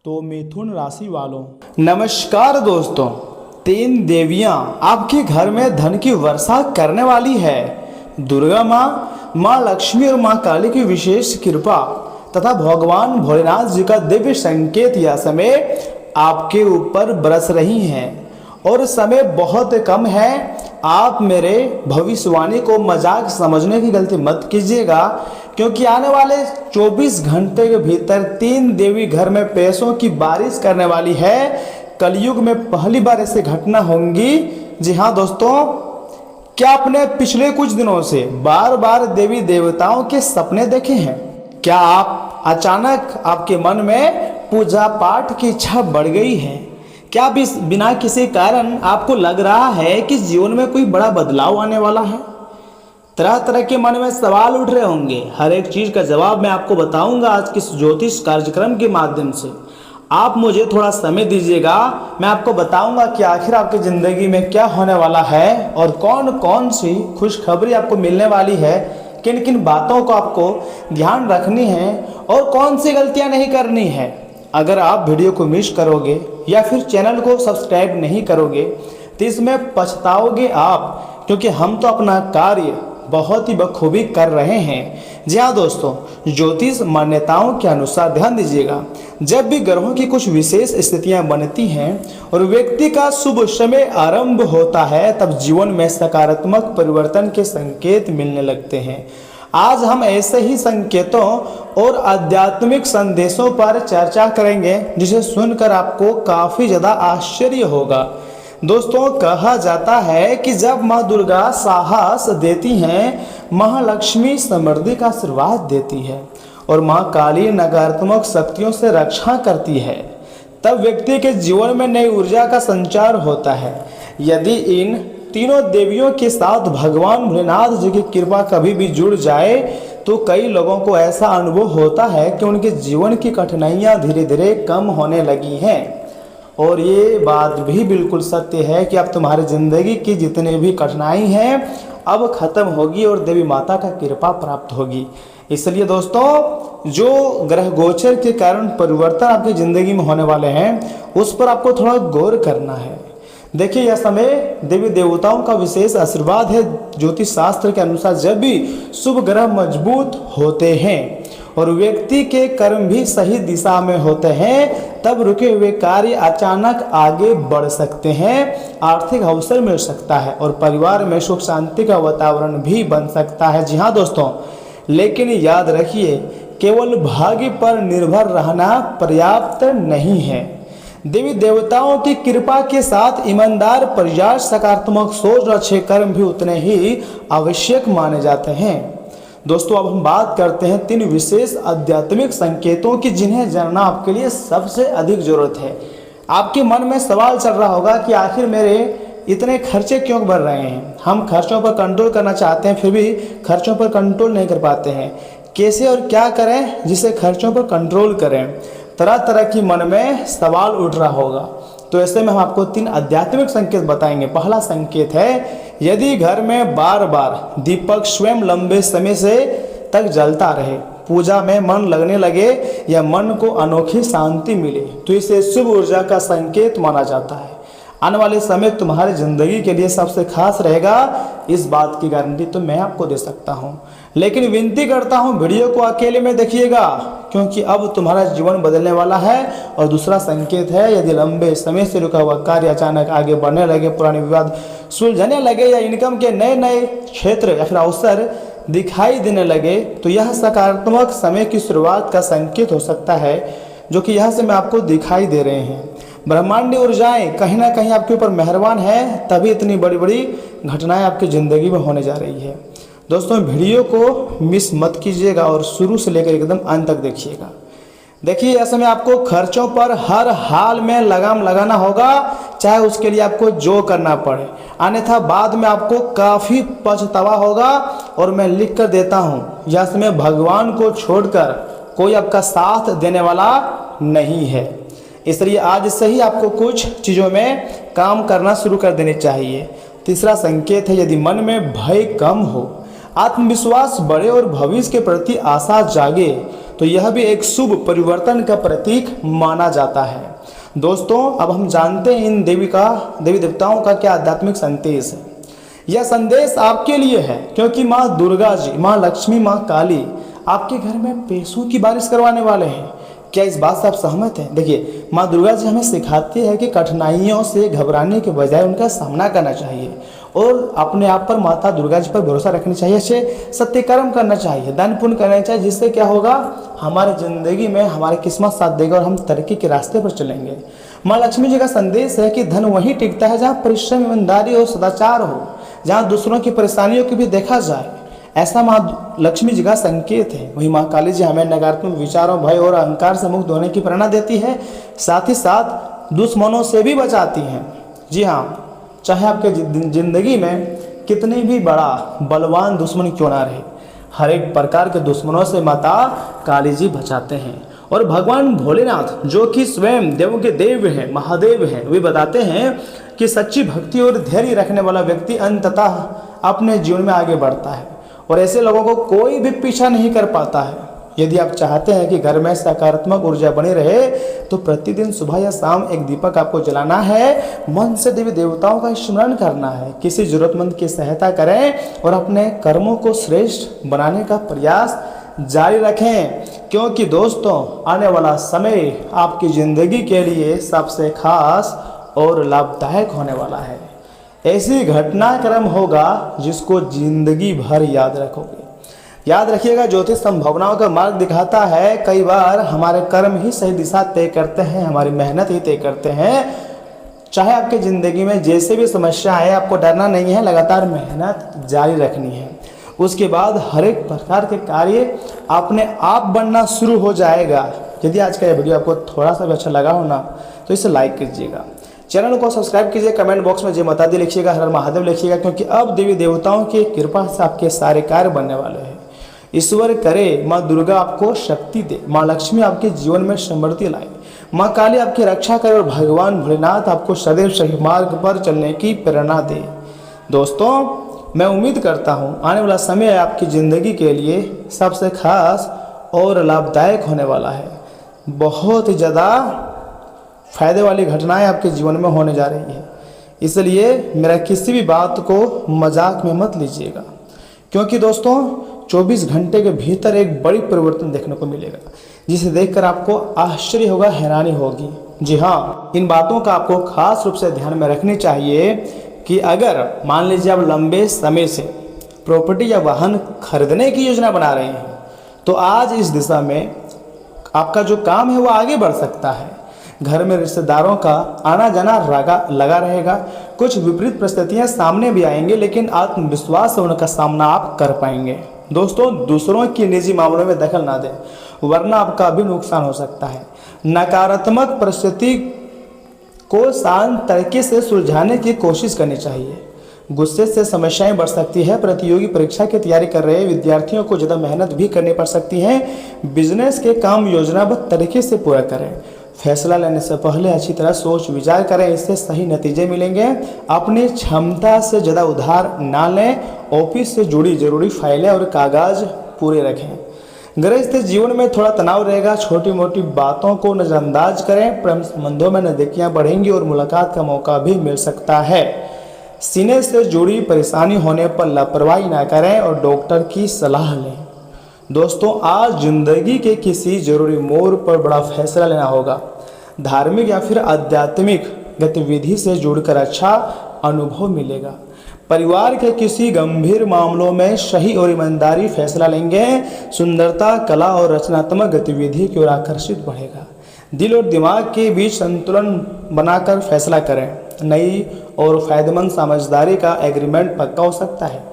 तो मिथुन राशि वालों, नमस्कार दोस्तों। 3 देवियां आपके घर में धन की वर्षा करने वाली है। दुर्गा माँ, माँ लक्ष्मी और माँ काली की विशेष कृपा तथा भगवान भोलेनाथ जी का दिव्य संकेत यह समय आपके ऊपर बरस रही हैं और समय बहुत कम है। आप मेरे भविष्यवाणी को मजाक समझने की गलती मत कीजिएगा, क्योंकि आने वाले 24 घंटे के भीतर 3 देवी घर में पैसों की बारिश करने वाली है। कलयुग में पहली बार ऐसी घटना होंगी। जी हाँ दोस्तों, क्या आपने पिछले कुछ दिनों से बार बार देवी देवताओं के सपने देखे हैं? क्या आप अचानक आपके मन में पूजा पाठ की इच्छा बढ़ गई है? क्या बिना किसी कारण आपको लग रहा है कि जीवन में कोई बड़ा बदलाव आने वाला है? तरह तरह के मन में सवाल उठ रहे होंगे। हर एक चीज का जवाब मैं आपको बताऊंगा आज के ज्योतिष कार्यक्रम के माध्यम से। आप मुझे थोड़ा समय दीजिएगा, मैं आपको बताऊंगा कि आखिर आपकी ज़िंदगी में क्या होने वाला है और कौन कौन सी खुशखबरी आपको मिलने वाली है, किन किन बातों को आपको ध्यान रखनी है और कौन सी गलतियां नहीं करनी है। अगर आप वीडियो को मिस करोगे या फिर चैनल को सब्सक्राइब नहीं करोगे तो इसमें पछताओगे आप, क्योंकि हम तो अपना कार्य बहुत ही बखूबी कर रहे हैं। जी हाँ दोस्तों, ज्योतिष मान्यताओं के अनुसार ध्यान दीजिएगा, जब भी ग्रहों की कुछ विशेष स्थितियां बनती हैं और व्यक्ति का शुभ समय आरंभ होता है, तब जीवन में सकारात्मक परिवर्तन के संकेत मिलने लगते हैं। आज हम ऐसे ही संकेतों और आध्यात्मिक संदेशों पर चर्चा करेंगे, जिसे सुनकर आपको काफ़ी ज़्यादा आश्चर्य होगा। दोस्तों, कहा जाता है कि जब माँ दुर्गा साहस देती हैं, महालक्ष्मी समृद्धि का आशीर्वाद देती है और माँ काली नकारात्मक शक्तियों से रक्षा करती है, तब व्यक्ति के जीवन में नई ऊर्जा का संचार होता है। यदि इन तीनों देवियों के साथ भगवान भोलेनाथ जी की कृपा कभी भी जुड़ जाए तो कई लोगों को ऐसा अनुभव होता है कि उनके जीवन की कठिनाइयाँ धीरे धीरे कम होने लगी हैं। और ये बात भी बिल्कुल सत्य है कि अब तुम्हारी ज़िंदगी की जितनी भी कठिनाई हैं अब ख़त्म होगी और देवी माता का कृपा प्राप्त होगी। इसलिए दोस्तों, जो ग्रह गोचर के कारण परिवर्तन आपकी ज़िंदगी में होने वाले हैं उस पर आपको थोड़ा गौर करना है। देखिए, यह समय देवी देवताओं का विशेष आशीर्वाद है। ज्योतिष शास्त्र के अनुसार जब भी शुभ ग्रह मजबूत होते हैं और व्यक्ति के कर्म भी सही दिशा में होते हैं, तब रुके हुए कार्य अचानक आगे बढ़ सकते हैं, आर्थिक अवसर मिल सकता है और परिवार में सुख शांति का वातावरण भी बन सकता है। जी हाँ दोस्तों, लेकिन याद रखिए, केवल भाग्य पर निर्भर रहना पर्याप्त नहीं है। देवी देवताओं की कृपा के साथ ईमानदार प्रयास, सकारात्मक सोच और अच्छे कर्म भी उतने ही आवश्यक माने जाते हैं। दोस्तों, अब हम बात करते हैं 3 विशेष आध्यात्मिक संकेतों की, जिन्हें जानना आपके लिए सबसे अधिक जरूरत है। आपके मन में सवाल चल रहा होगा कि आखिर मेरे इतने खर्चे क्यों बढ़ रहे हैं? हम खर्चों पर कंट्रोल करना चाहते हैं, फिर भी खर्चों पर कंट्रोल नहीं कर पाते हैं। कैसे और क्या करें जिससे खर्चों पर कंट्रोल करें? तरह तरह की मन में सवाल उठ रहा होगा। तो ऐसे में हम आपको 3 आध्यात्मिक संकेत बताएंगे। पहला संकेत है, यदि घर में बार बार दीपक स्वयं लंबे समय से तक जलता रहे, पूजा में मन लगने लगे या मन को अनोखी शांति मिले, तो इसे शुभ ऊर्जा का संकेत माना जाता है। आने वाले समय तुम्हारी जिंदगी के लिए सबसे खास रहेगा, इस बात की गारंटी तो मैं आपको दे सकता हूँ। लेकिन विनती करता हूँ, वीडियो को अकेले में देखिएगा, क्योंकि अब तुम्हारा जीवन बदलने वाला है। और दूसरा संकेत है, यदि लंबे समय से रुका हुआ कार्य अचानक आगे बढ़ने लगे, पुराने विवाद सुलझने लगे या इनकम के नए नए क्षेत्र या फिर अवसर दिखाई देने लगे, तो यह सकारात्मक समय की शुरुआत का संकेत हो सकता है, जो कि यहाँ से मैं आपको दिखाई दे रहे हैं। ब्रह्मांडी ऊर्जाएं कहीं ना कहीं आपके ऊपर मेहरबान है, तभी इतनी बड़ी बड़ी घटनाएं आपकी ज़िंदगी में होने जा रही है। दोस्तों, वीडियो को मिस मत कीजिएगा और शुरू से लेकर एकदम अंत तक देखिएगा। देखिए, ऐसे में आपको खर्चों पर हर हाल में लगाम लगाना होगा, चाहे उसके लिए आपको जो करना पड़े, अन्यथा बाद में आपको काफ़ी पछतावा होगा। और मैं लिख कर देता हूँ, यह समय भगवान को छोड़कर कोई आपका साथ देने वाला नहीं है। इसलिए आज से ही आपको कुछ चीज़ों में काम करना शुरू कर देनी चाहिए। तीसरा संकेत है, यदि मन में भय कम हो, आत्मविश्वास बढ़े और भविष्य के प्रति आशा जागे, तो यह भी एक शुभ परिवर्तन का प्रतीक माना जाता है। दोस्तों अब हम जानते हैं इन देवी देवताओं का क्या आध्यात्मिक संदेश है। यह संदेश आपके लिए है, क्योंकि माँ दुर्गा जी, माँ लक्ष्मी, माँ काली आपके घर में पैसों की बारिश करवाने वाले हैं। क्या इस बात से आप सहमत हैं? देखिए, माँ दुर्गा जी हमें सिखाती है कि कठिनाइयों से घबराने के बजाय उनका सामना करना चाहिए और अपने आप पर, माता दुर्गा जी पर भरोसा रखनी चाहिए, अच्छे सत्य कर्म करना चाहिए, दान पुण्य करना चाहिए, जिससे क्या होगा, हमारे ज़िंदगी में हमारी किस्मत साथ देगा और हम तरक्की के रास्ते पर चलेंगे। माँ लक्ष्मी जी का संदेश है कि धन वहीं टिकता है जहाँ परिश्रम, ईमानदारी और सदाचार हो, जहाँ दूसरों की परेशानियों को भी देखा जाए, ऐसा माँ लक्ष्मी जी का संकेत है। वही माँ काली जी हमें नकारात्मक विचारों, भय और अहंकार से मुक्त होने की प्रेरणा देती है, साथ ही साथ दुश्मनों से भी बचाती हैं। जी हाँ, चाहे आपके जिंदगी में कितनी भी बड़ा बलवान दुश्मन क्यों ना रहे, हर एक प्रकार के दुश्मनों से माता काली जी बचाते हैं। और भगवान भोलेनाथ जो कि स्वयं देवों के देव हैं, महादेव हैं, वे बताते हैं कि सच्ची भक्ति और धैर्य रखने वाला व्यक्ति अंततः अपने जीवन में आगे बढ़ता है और ऐसे लोगों को कोई भी पीछा नहीं कर पाता है। यदि आप चाहते हैं कि घर में सकारात्मक ऊर्जा बनी रहे तो प्रतिदिन सुबह या शाम एक दीपक आपको जलाना है, मन से देवी देवताओं का स्मरण करना है, किसी जरूरतमंद की सहायता करें और अपने कर्मों को श्रेष्ठ बनाने का प्रयास जारी रखें, क्योंकि दोस्तों आने वाला समय आपकी ज़िंदगी के लिए सबसे खास और लाभदायक होने वाला है। ऐसी घटनाक्रम होगा जिसको जिंदगी भर याद रखोगे। याद रखिएगा, ज्योतिष संभावनाओं का मार्ग दिखाता है। कई बार हमारे कर्म ही सही दिशा तय करते हैं, हमारी मेहनत ही तय करते हैं। चाहे आपकी ज़िंदगी में जैसे भी समस्या आए, आपको डरना नहीं है, लगातार मेहनत जारी रखनी है। उसके बाद हर एक प्रकार के कार्य अपने आप बनना शुरू हो जाएगा। यदि आज का ये वीडियो आपको थोड़ा सा भी अच्छा लगा हो ना, तो इसे लाइक कीजिएगा, चैनल को सब्सक्राइब कीजिए, कमेंट बॉक्स में जय माता दी लिखिएगा, हर हर महादेव लिखिएगा, क्योंकि अब देवी देवताओं की कृपा से आपके सारे कार्य बनने वाले हैं। ईश्वर करे माँ दुर्गा आपको शक्ति दे, माँ लक्ष्मी आपके जीवन में समृद्धि लाए, माँ काली आपकी रक्षा करे और भगवान भोलेनाथ आपको सदैव सही मार्ग पर चलने की प्रेरणा दे। दोस्तों मैं उम्मीद करता हूँ आने वाला समय आपकी ज़िंदगी के लिए सबसे खास और लाभदायक होने वाला है। बहुत ही ज़्यादा फायदे वाली घटनाएं आपके जीवन में होने जा रही है, इसलिए मेरा किसी भी बात को मजाक में मत लीजिएगा, क्योंकि दोस्तों 24 घंटे के भीतर एक बड़ी परिवर्तन देखने को मिलेगा, जिसे देखकर आपको आश्चर्य होगा, हैरानी होगी। जी हाँ, इन बातों का आपको खास रूप से ध्यान में रखनी चाहिए कि अगर मान लीजिए आप लंबे समय से प्रॉपर्टी या वाहन खरीदने की योजना बना रहे हैं, तो आज इस दिशा में आपका जो काम है वो आगे बढ़ सकता है। घर में रिश्तेदारों का आना जाना लगा रहेगा, कुछ विपरीत परिस्थितियां सामने भी आएंगे, लेकिन आत्मविश्वास से उनका सामना आप कर पाएंगे। दोस्तों दूसरों की निजी मामलों में दखल ना दें, वरना आपका भी नुकसान हो सकता है। नकारात्मक परिस्थिति को शांत तरीके से सुलझाने की कोशिश करनी चाहिए। गुस्से से समस्याएं बढ़ सकती है। प्रतियोगी परीक्षा की तैयारी कर रहे विद्यार्थियों को ज़्यादा मेहनत भी करनी पड़ सकती है। बिजनेस के काम योजनाबद्ध तरीके से पूरा करें। फैसला लेने से पहले अच्छी तरह सोच विचार करें, इससे सही नतीजे मिलेंगे। अपनी क्षमता से ज़्यादा उधार ना लें। ऑफिस से जुड़ी जरूरी फाइलें और कागज पूरे रखें। गृहस्थ जीवन में थोड़ा तनाव रहेगा, छोटी मोटी बातों को नज़रअंदाज करें। प्रेम संबंधों में नज़दीकियां बढ़ेंगी और मुलाकात का मौका भी मिल सकता है। सीने से जुड़ी परेशानी होने पर लापरवाही ना करें और डॉक्टर की सलाह लें। दोस्तों आज जिंदगी के किसी जरूरी मोड़ पर बड़ा फैसला लेना होगा। धार्मिक या फिर आध्यात्मिक गतिविधि से जुड़कर अच्छा अनुभव मिलेगा। परिवार के किसी गंभीर मामलों में सही और ईमानदारी फैसला लेंगे। सुंदरता, कला और रचनात्मक गतिविधि की ओर आकर्षित बढ़ेगा। दिल और दिमाग के बीच संतुलन बनाकर फैसला करें। नई और फायदेमंद समझदारी का एग्रीमेंट पक्का हो सकता है।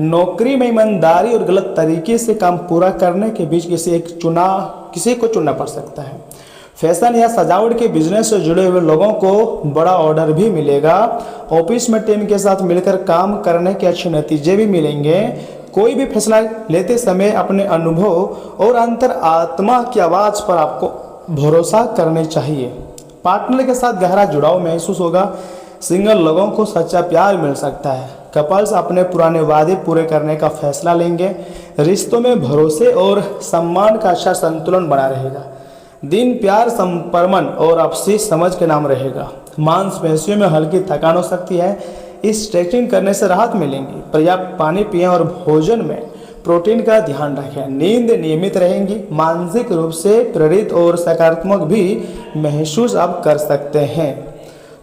नौकरी में ईमानदारी और गलत तरीके से काम पूरा करने के बीच किसी को चुनना पड़ सकता है। फैशन या सजावट के बिजनेस से जुड़े हुए लोगों को बड़ा ऑर्डर भी मिलेगा। ऑफिस में टीम के साथ मिलकर काम करने के अच्छे नतीजे भी मिलेंगे। कोई भी फैसला लेते समय अपने अनुभव और अंतर आत्मा की आवाज़ पर आपको भरोसा करने चाहिए। पार्टनर के साथ गहरा जुड़ाव महसूस होगा। सिंगल लोगों को सच्चा प्यार मिल सकता है। कपल्स अपने पुराने वादे पूरे करने का फैसला लेंगे। रिश्तों में भरोसे और सम्मान का अच्छा संतुलन बना रहेगा। दिन प्यार, संपरमन और आपसी समझ के नाम रहेगा। मांसपेशियों में हल्की थकान हो सकती है, इस स्ट्रेचिंग करने से राहत मिलेंगी। पर्याप्त पानी पिएं और भोजन में प्रोटीन का ध्यान रखें। नींद नियमित रहेंगी। मानसिक रूप से प्रेरित और सकारात्मक भी महसूस आप कर सकते हैं।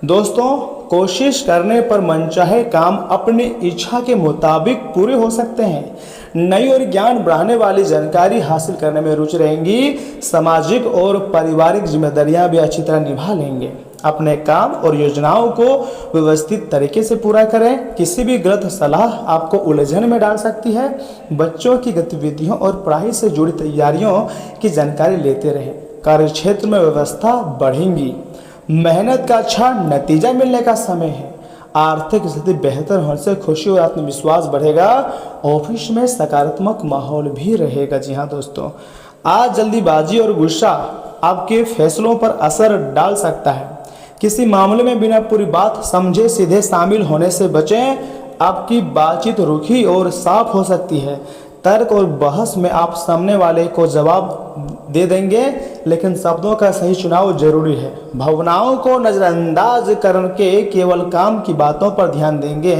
दोस्तों, कोशिश करने पर मनचाहे काम अपनी इच्छा के मुताबिक पूरे हो सकते हैं। नई और ज्ञान बढ़ाने वाली जानकारी हासिल करने में रुचि रहेंगी। सामाजिक और पारिवारिक जिम्मेदारियां भी अच्छी तरह निभा लेंगे। अपने काम और योजनाओं को व्यवस्थित तरीके से पूरा करें। किसी भी गलत सलाह आपको उलझन में डाल सकती है। बच्चों की गतिविधियों और पढ़ाई से जुड़ी तैयारियों की जानकारी लेते रहें। कार्यक्षेत्र में व्यवस्था बढ़ेंगी। मेहनत का अच्छा नतीजा मिलने का समय है। आर्थिक स्थिति बेहतर होने से खुशी और आत्मविश्वास बढ़ेगा। ऑफिस में सकारात्मक माहौल भी रहेगा। जी हाँ दोस्तों, आज जल्दीबाजी और गुस्सा आपके फैसलों पर असर डाल सकता है। किसी मामले में बिना पूरी बात समझे सीधे शामिल होने से बचें। आपकी बातचीत रुखी और साफ हो सकती है। तर्क और बहस में आप सामने वाले को जवाब दे देंगे, लेकिन शब्दों का सही चुनाव जरूरी है। भावनाओं को नज़रअंदाज करके केवल काम की बातों पर ध्यान देंगे।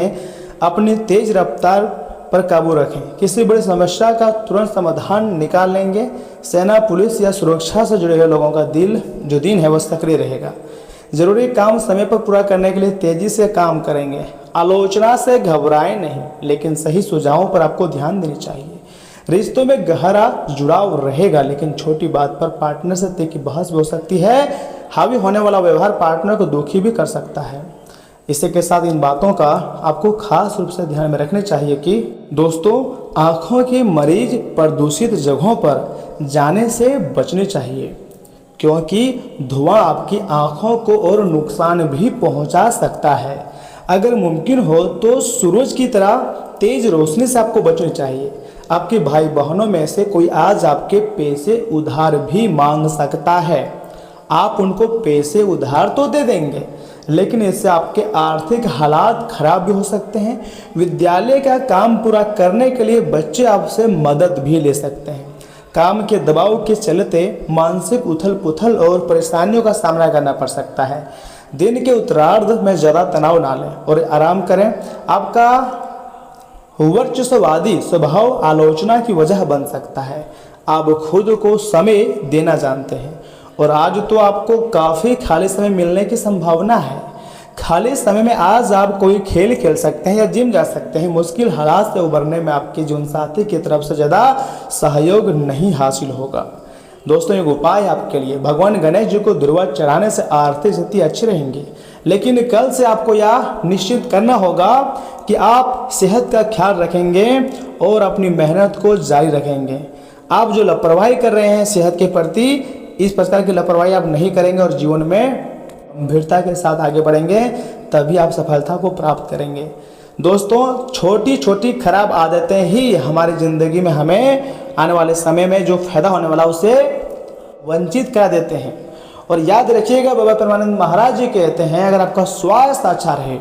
अपनी तेज रफ्तार पर काबू रखें। किसी बड़ी समस्या का तुरंत समाधान निकाल लेंगे। सेना, पुलिस या सुरक्षा से जुड़े हुए लोगों का दिन है वो सक्रिय रहेगा। जरूरी काम समय पर पूरा करने के लिए तेजी से काम करेंगे। आलोचना से घबराएं नहीं, लेकिन सही सुझावों पर आपको ध्यान देनी चाहिए। रिश्तों में गहरा जुड़ाव रहेगा, लेकिन छोटी बात पर पार्टनर से तीखी बहस भी हो सकती है। हावी होने वाला व्यवहार पार्टनर को दुखी भी कर सकता है। इसी के साथ इन बातों का आपको खास रूप से ध्यान में रखने चाहिए कि दोस्तों, आँखों के मरीज प्रदूषित जगहों पर जाने से बचने चाहिए, क्योंकि धुआं आपकी आँखों को और नुकसान भी पहुंचा सकता है। अगर मुमकिन हो तो सूरज की तरह तेज रोशनी से आपको बचनी चाहिए। आपके भाई बहनों में से कोई आज आपके पैसे उधार भी मांग सकता है। आप उनको पैसे उधार तो दे देंगे, लेकिन इससे आपके आर्थिक हालात खराब भी हो सकते हैं। विद्यालय का काम पूरा करने के लिए बच्चे आपसे मदद भी ले सकते हैं। काम के दबाव के चलते मानसिक उथल पुथल और परेशानियों का सामना करना पड़ सकता है। दिन के उत्तरार्ध में ज़्यादा तनाव ना लें और आराम करें। आपका वर्चस्ववादी स्वभाव आलोचना की वजह बन सकता है। आप खुद को समय देना जानते हैं और आज तो आपको काफ़ी खाली समय मिलने की संभावना है। खाली समय में आज आप कोई खेल खेल सकते हैं या जिम जा सकते हैं। मुश्किल हालात से उबरने में आपके जीवनसाथी की तरफ से ज़्यादा सहयोग नहीं हासिल होगा। दोस्तों, एक उपाय आपके लिए, भगवान गणेश जी को दुर्वा चढ़ाने से आर्थिक स्थिति अच्छी रहेंगी। लेकिन कल से आपको यह निश्चित करना होगा कि आप सेहत का ख्याल रखेंगे और अपनी मेहनत को जारी रखेंगे। आप जो लापरवाही कर रहे हैं सेहत के प्रति, इस प्रकार की लापरवाही आप नहीं करेंगे और जीवन में गंभीरता के साथ आगे बढ़ेंगे, तभी आप सफलता को प्राप्त करेंगे। दोस्तों, छोटी छोटी खराब आदतें ही हमारी ज़िंदगी में हमें आने वाले समय में जो फायदा होने वाला उसे वंचित करा देते हैं। और याद रखिएगा, बाबा परमानंद महाराज जी कहते हैं, अगर आपका स्वास्थ्य अच्छा रहे,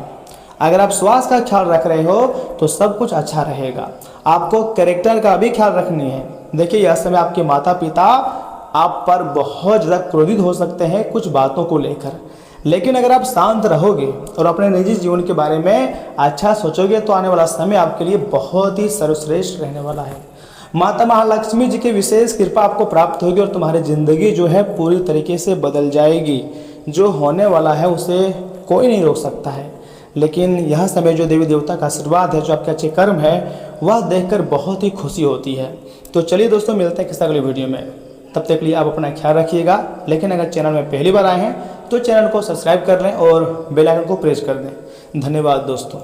अगर आप स्वास्थ्य का ख्याल रख रहे हो तो सब कुछ अच्छा रहेगा। आपको कैरेक्टर का भी ख्याल रखनी है। देखिए, यह समय आपके माता पिता आप पर बहुत ज़्यादा क्रोधित हो सकते हैं कुछ बातों को लेकर, लेकिन अगर आप शांत रहोगे और अपने निजी जीवन के बारे में अच्छा सोचोगे तो आने वाला समय आपके लिए बहुत ही सर्वश्रेष्ठ रहने वाला है। माता महालक्ष्मी जी की विशेष कृपा आपको प्राप्त होगी और तुम्हारी ज़िंदगी जो है पूरी तरीके से बदल जाएगी। जो होने वाला है उसे कोई नहीं रोक सकता है, लेकिन यह समय जो देवी देवता का आशीर्वाद है, जो आपके अच्छे कर्म है, वह देखकर बहुत ही खुशी होती है। तो चलिए दोस्तों, मिलते हैं किसी अगली वीडियो में। तब तक के लिए आप अपना ख्याल रखिएगा। लेकिन अगर चैनल में पहली बार आए हैं तो चैनल को सब्सक्राइब कर लें और बेल आइकन को प्रेस कर दें। धन्यवाद दोस्तों।